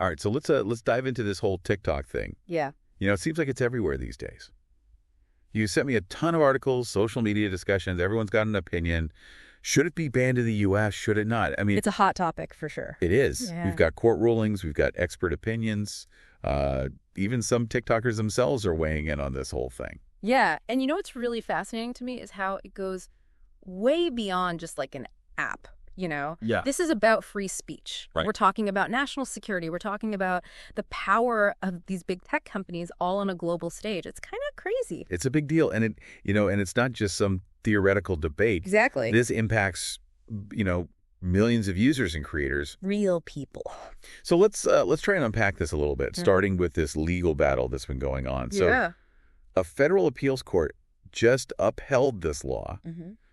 right, so let's dive into this whole TikTok thing. Yeah. It seems like it's everywhere these days. You sent me a ton of articles, social media discussions. Everyone's got an opinion. Should it be banned in the U.S.? Should it not? I mean, It's a hot topic for sure. it is. Yeah. We've got court rulings. We've got expert opinions. Even some TikTokers themselves are weighing in on this whole thing. Yeah. And what's really fascinating to me is how it goes way beyond just like an app. Yeah. This is about free speech. Right. We're talking about national security. We're talking about the power of these big tech companies all on a global stage. It's kind of crazy. It's a big deal. And and it's not just some theoretical debate. Exactly. This impacts, millions of users and creators. Real people. So let's try and unpack this a little bit, starting with this legal battle that's been going on. So a federal appeals court just upheld this law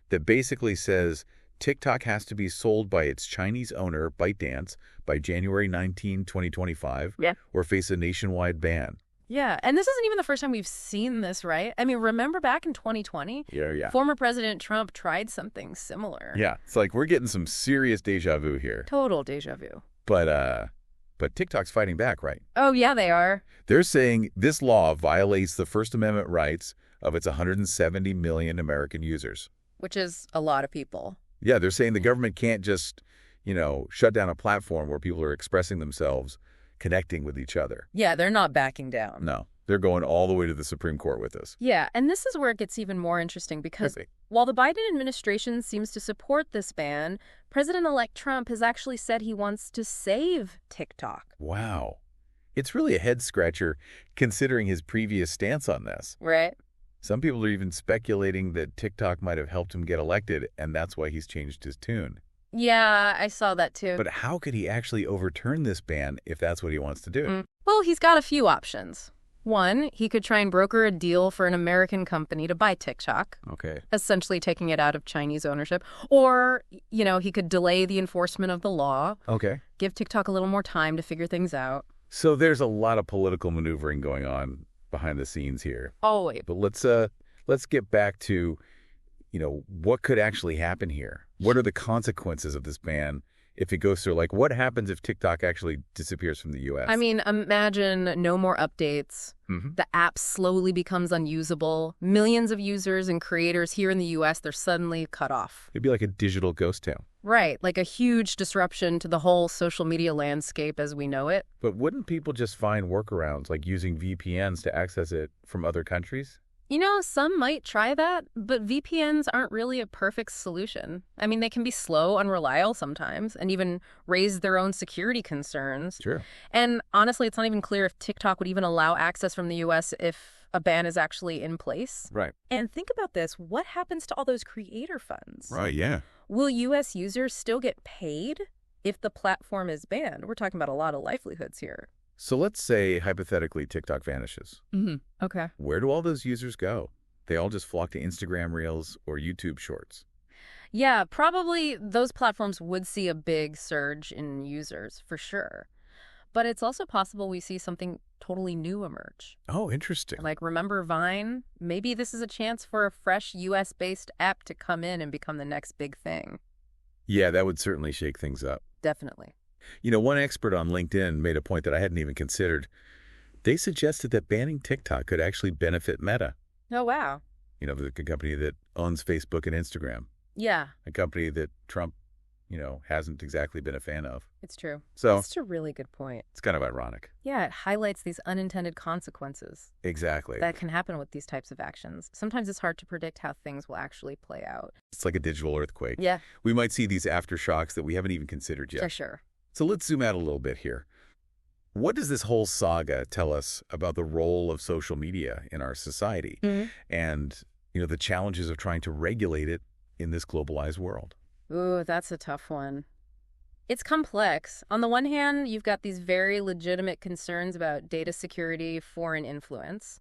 that basically says TikTok has to be sold by its Chinese owner, ByteDance, by January 19, 2025, or face a nationwide ban. Yeah, and this isn't even the first time we've seen this, right? I mean, remember back in 2020? Yeah. Former President Trump tried something similar. Yeah, it's like we're getting some serious deja vu here. Total deja vu. But TikTok's fighting back, right? Oh, yeah, they are. They're saying this law violates the First Amendment rights of its 170 million American users. Which is a lot of people. Yeah, they're saying the government can't just, shut down a platform where people are expressing themselves, connecting with each other. Yeah, they're not backing down. No, they're going all the way to the Supreme Court with this. Yeah, and this is where it gets even more interesting because while the Biden administration seems to support this ban, President-elect Trump has actually said he wants to save TikTok. Wow. It's really a head-scratcher considering his previous stance on this. Right. Some people are even speculating that TikTok might have helped him get elected, and that's why he's changed his tune. Yeah, I saw that too. But how could he actually overturn this ban if that's what he wants to do? Well, he's got a few options. One, he could try and broker a deal for an American company to buy TikTok. Okay. Essentially taking it out of Chinese ownership. Or, he could delay the enforcement of the law. Okay. Give TikTok a little more time to figure things out. So there's a lot of political maneuvering going on behind the scenes here. Always. But let's get back to, what could actually happen here? What are the consequences of this ban if it goes through? Like, what happens if TikTok actually disappears from the U.S.? I mean, imagine no more updates. The app slowly becomes unusable. Millions of users and creators here in the U.S., they're suddenly cut off. It'd be like a digital ghost town. Right, like a huge disruption to the whole social media landscape as we know it. But wouldn't people just find workarounds, like using VPNs to access it from other countries? Some might try that, but VPNs aren't really a perfect solution. I mean, they can be slow, unreliable sometimes, and even raise their own security concerns. Sure. And honestly, it's not even clear if TikTok would even allow access from the U.S. if a ban is actually in place. Right. And think about this. What happens to all those creator funds? Right, yeah. Will U.S. users still get paid if the platform is banned? We're talking about a lot of livelihoods here. So let's say, hypothetically, TikTok vanishes. Okay. Where do all those users go? They all just flock to Instagram Reels or YouTube Shorts. Yeah, probably those platforms would see a big surge in users, for sure. But it's also possible we see something totally new emerge. Oh, interesting. Like, remember Vine? Maybe this is a chance for a fresh U.S.-based app to come in and become the next big thing. Yeah, that would certainly shake things up. Definitely. One expert on LinkedIn made a point that I hadn't even considered. They suggested that banning TikTok could actually benefit Meta. Oh, wow. The company that owns Facebook and Instagram. Yeah. A company that Trump, hasn't exactly been a fan of. It's true. So That's a really good point. It's kind of ironic. Yeah, it highlights these unintended consequences. Exactly. That can happen with these types of actions. Sometimes it's hard to predict how things will actually play out. It's like a digital earthquake. Yeah. We might see these aftershocks that we haven't even considered yet. For sure. So let's zoom out a little bit here. What does this whole saga tell us about the role of social media in our society and, the challenges of trying to regulate it in this globalized world? Ooh, that's a tough one. It's complex. On the one hand, you've got these very legitimate concerns about data security, foreign influence.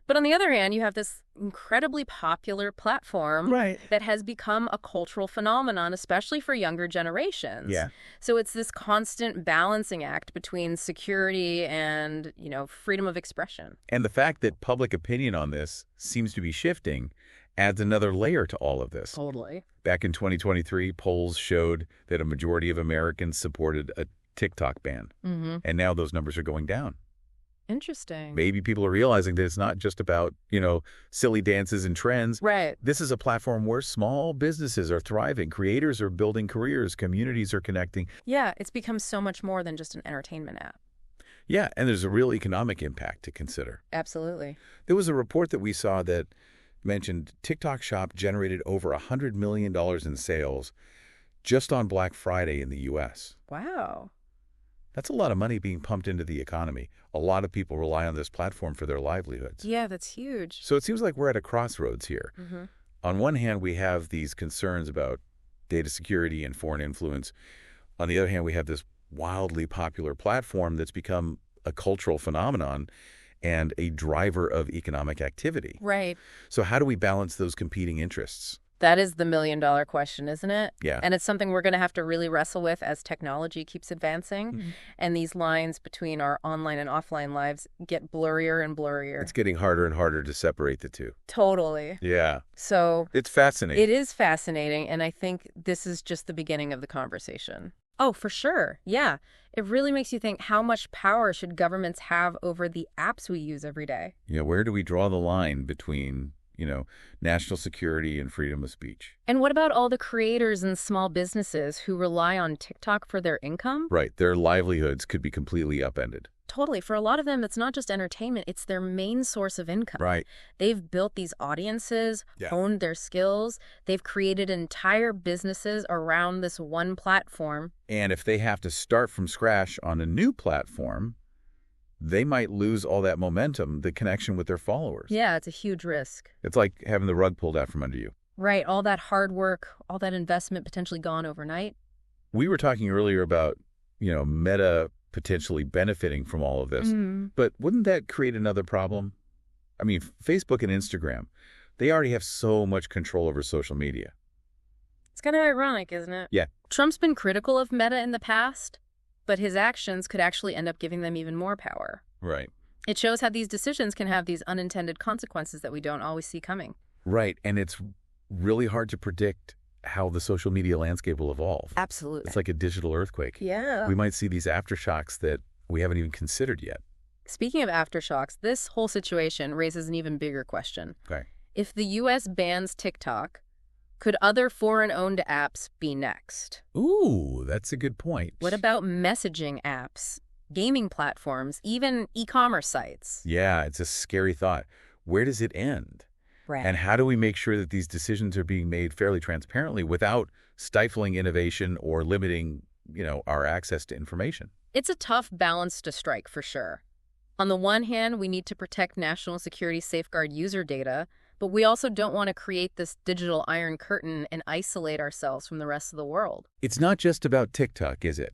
But on the other hand, you have this incredibly popular platform that has become a cultural phenomenon, especially for younger generations. Yeah. So it's this constant balancing act between security and, freedom of expression. And the fact that public opinion on this seems to be shifting adds another layer to all of this. Totally. Back in 2023, polls showed that a majority of Americans supported a TikTok ban. And now those numbers are going down. Interesting. Maybe people are realizing that it's not just about, silly dances and trends. Right. This is a platform where small businesses are thriving, creators are building careers, communities are connecting. Yeah, it's become so much more than just an entertainment app. Yeah, and there's a real economic impact to consider. Absolutely. There was a report that we saw that mentioned TikTok Shop generated over $100 million in sales just on Black Friday in the U.S. Wow. That's a lot of money being pumped into the economy. A lot of people rely on this platform for their livelihoods. Yeah, that's huge. So it seems like we're at a crossroads here. On one hand, we have these concerns about data security and foreign influence. On the other hand, we have this wildly popular platform that's become a cultural phenomenon and a driver of economic activity. Right. So how do we balance those competing interests? That is the million-dollar question, isn't it? Yeah. And it's something we're going to have to really wrestle with as technology keeps advancing. And these lines between our online and offline lives get blurrier and blurrier. It's getting harder and harder to separate the two. Totally. Yeah. So it's fascinating. It is fascinating, and I think this is just the beginning of the conversation. Oh, for sure. Yeah. It really makes you think, how much power should governments have over the apps we use every day? Yeah, where do we draw the line between national security and freedom of speech? And what about all the creators and small businesses who rely on TikTok for their income? Right. Their livelihoods could be completely upended. Totally. For a lot of them, it's not just entertainment. It's their main source of income. Right. They've built these audiences, honed their skills. They've created entire businesses around this one platform. And if they have to start from scratch on a new platform, they might lose all that momentum, the connection with their followers. Yeah, it's a huge risk. It's like having the rug pulled out from under you. Right. All that hard work, all that investment potentially gone overnight. We were talking earlier about, Meta potentially benefiting from all of this. But wouldn't that create another problem? I mean, Facebook and Instagram, they already have so much control over social media. It's kind of ironic, isn't it? Yeah. Trump's been critical of Meta in the past, but his actions could actually end up giving them even more power. Right. It shows how these decisions can have these unintended consequences that we don't always see coming. Right. And it's really hard to predict how the social media landscape will evolve. Absolutely. It's like a digital earthquake. Yeah. We might see these aftershocks that we haven't even considered yet. Speaking of aftershocks, this whole situation raises an even bigger question. Okay. If the U.S. bans TikTok, could other foreign-owned apps be next? Ooh, that's a good point. What about messaging apps, gaming platforms, even e-commerce sites? Yeah, it's a scary thought. Where does it end? Right. And how do we make sure that these decisions are being made fairly transparently without stifling innovation or limiting, our access to information? It's a tough balance to strike, for sure. On the one hand, we need to protect national security, safeguard user data, but we also don't want to create this digital iron curtain and isolate ourselves from the rest of the world. It's not just about TikTok, is it?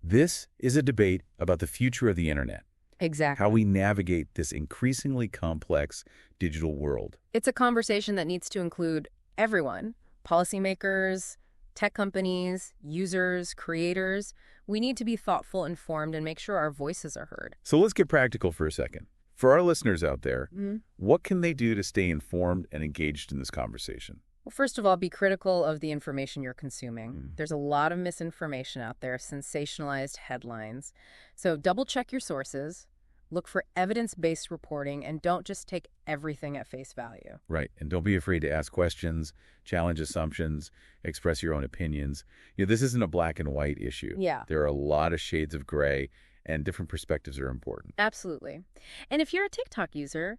This is a debate about the future of the internet. Exactly. How we navigate this increasingly complex digital world. It's a conversation that needs to include everyone, policymakers, tech companies, users, creators. We need to be thoughtful, informed, and make sure our voices are heard. So let's get practical for a second. For our listeners out there, what can they do to stay informed and engaged in this conversation? Well, first of all, be critical of the information you're consuming. There's a lot of misinformation out there, sensationalized headlines. So double-check your sources, look for evidence-based reporting, and don't just take everything at face value. Right. And don't be afraid to ask questions, challenge assumptions, express your own opinions. This isn't a black and white issue. Yeah. There are a lot of shades of gray, and different perspectives are important. Absolutely. And if you're a TikTok user,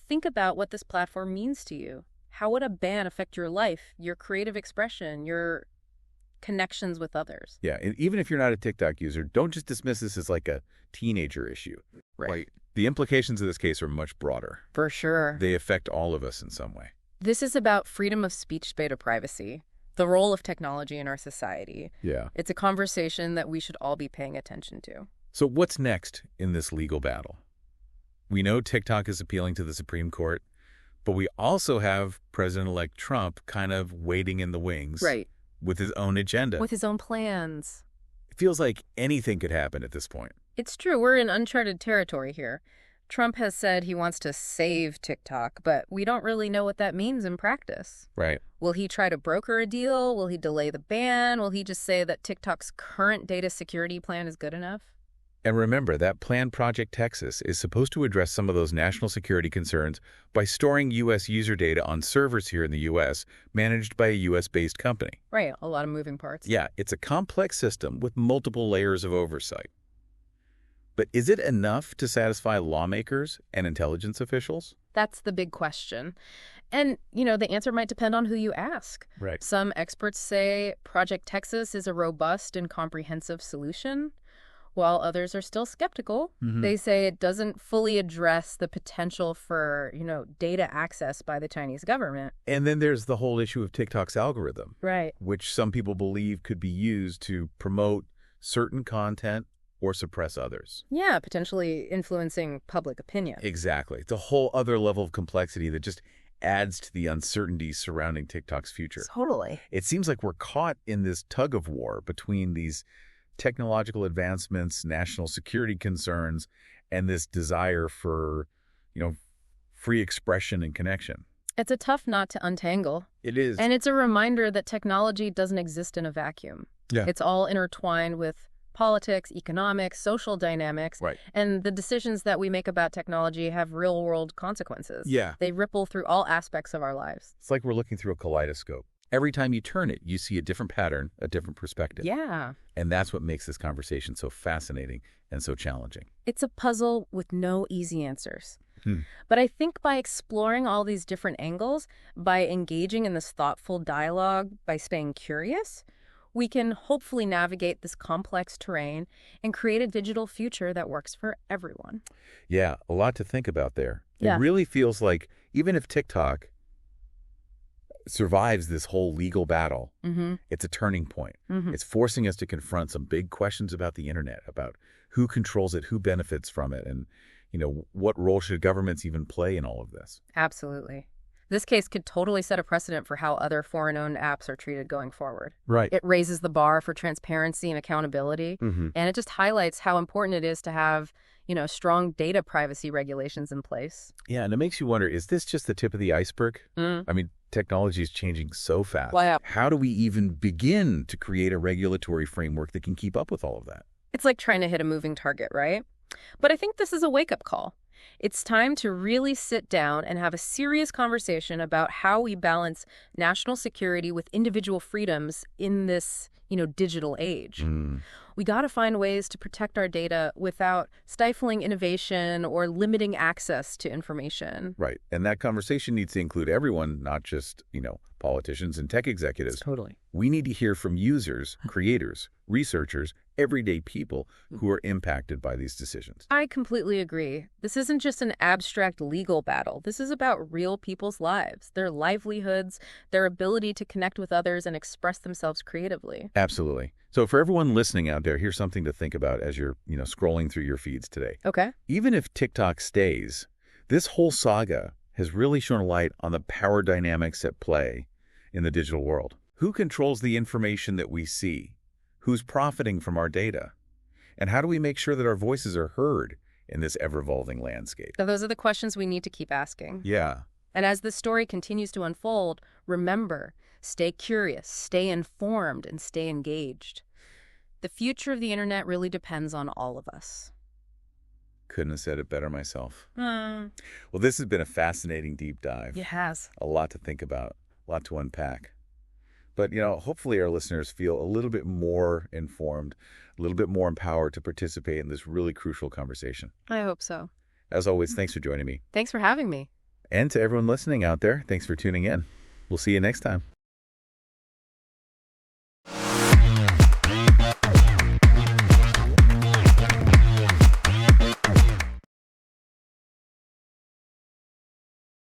think about what this platform means to you. How would a ban affect your life, your creative expression, your connections with others? Yeah, and even if you're not a TikTok user, don't just dismiss this as like a teenager issue. Right. The implications of this case are much broader. For sure. They affect all of us in some way. This is about freedom of speech, data privacy, the role of technology in our society. Yeah. It's a conversation that we should all be paying attention to. So what's next in this legal battle? We know TikTok is appealing to the Supreme Court, but we also have President-elect Trump kind of waiting in the wings. Right. With his own agenda. With his own plans. It feels like anything could happen at this point. It's true. We're in uncharted territory here. Trump has said he wants to save TikTok, but we don't really know what that means in practice. Right. Will he try to broker a deal? Will he delay the ban? Will he just say that TikTok's current data security plan is good enough? And remember, that plan, Project Texas, is supposed to address some of those national security concerns by storing U.S. user data on servers here in the U.S., managed by a U.S.-based company. Right, a lot of moving parts. Yeah, it's a complex system with multiple layers of oversight. But is it enough to satisfy lawmakers and intelligence officials? That's the big question. And, the answer might depend on who you ask. Right. Some experts say Project Texas is a robust and comprehensive solution, while others are still skeptical. Mm-hmm. They say it doesn't fully address the potential for, data access by the Chinese government. And then there's the whole issue of TikTok's algorithm. Right. Which some people believe could be used to promote certain content or suppress others. Yeah, potentially influencing public opinion. Exactly. It's a whole other level of complexity that just adds to the uncertainty surrounding TikTok's future. Totally. It seems like we're caught in this tug of war between these technological advancements, national security concerns, and this desire for, free expression and connection. It's a tough knot to untangle. It is. And it's a reminder that technology doesn't exist in a vacuum. Yeah. It's all intertwined with politics, economics, social dynamics. Right. And the decisions that we make about technology have real-world consequences. Yeah. They ripple through all aspects of our lives. It's like we're looking through a kaleidoscope. Every time you turn it, you see a different pattern, a different perspective. Yeah. And that's what makes this conversation so fascinating and so challenging. It's a puzzle with no easy answers. But I think by exploring all these different angles, by engaging in this thoughtful dialogue, by staying curious, we can hopefully navigate this complex terrain and create a digital future that works for everyone. Yeah, a lot to think about there. Yeah. It really feels like even if TikTok survives this whole legal battle, it's a turning point. It's forcing us to confront some big questions about the internet, about who controls it, who benefits from it, and what role should governments even play in all of this? Absolutely. This case could totally set a precedent for how other foreign-owned apps are treated going forward. Right. It raises the bar for transparency and accountability, and it just highlights how important it is to have, strong data privacy regulations in place. Yeah, and it makes you wonder, is this just the tip of the iceberg? I mean, technology is changing so fast. Wow. How do we even begin to create a regulatory framework that can keep up with all of that? It's like trying to hit a moving target, right? But I think this is a wake-up call. It's time to really sit down and have a serious conversation about how we balance national security with individual freedoms in this, digital age. We got to find ways to protect our data without stifling innovation or limiting access to information. Right. And that conversation needs to include everyone, not just, politicians and tech executives. Totally. We need to hear from users, creators, researchers, everyday people who are impacted by these decisions. I completely agree. This isn't just an abstract legal battle. This is about real people's lives, their livelihoods, their ability to connect with others and express themselves creatively. Absolutely. So for everyone listening out there, here's something to think about as you're, scrolling through your feeds today. Okay. Even if TikTok stays, this whole saga has really shone a light on the power dynamics at play in the digital world. Who controls the information that we see? Who's profiting from our data? And how do we make sure that our voices are heard in this ever-evolving landscape? So those are the questions we need to keep asking. Yeah. And as the story continues to unfold, remember, stay curious, stay informed, and stay engaged. The future of the internet really depends on all of us. Couldn't have said it better myself. Well, this has been a fascinating deep dive. It has. A lot to think about, a lot to unpack. But, hopefully our listeners feel a little bit more informed, a little bit more empowered to participate in this really crucial conversation. I hope so. As always, thanks for joining me. Thanks for having me. And to everyone listening out there, thanks for tuning in. We'll see you next time.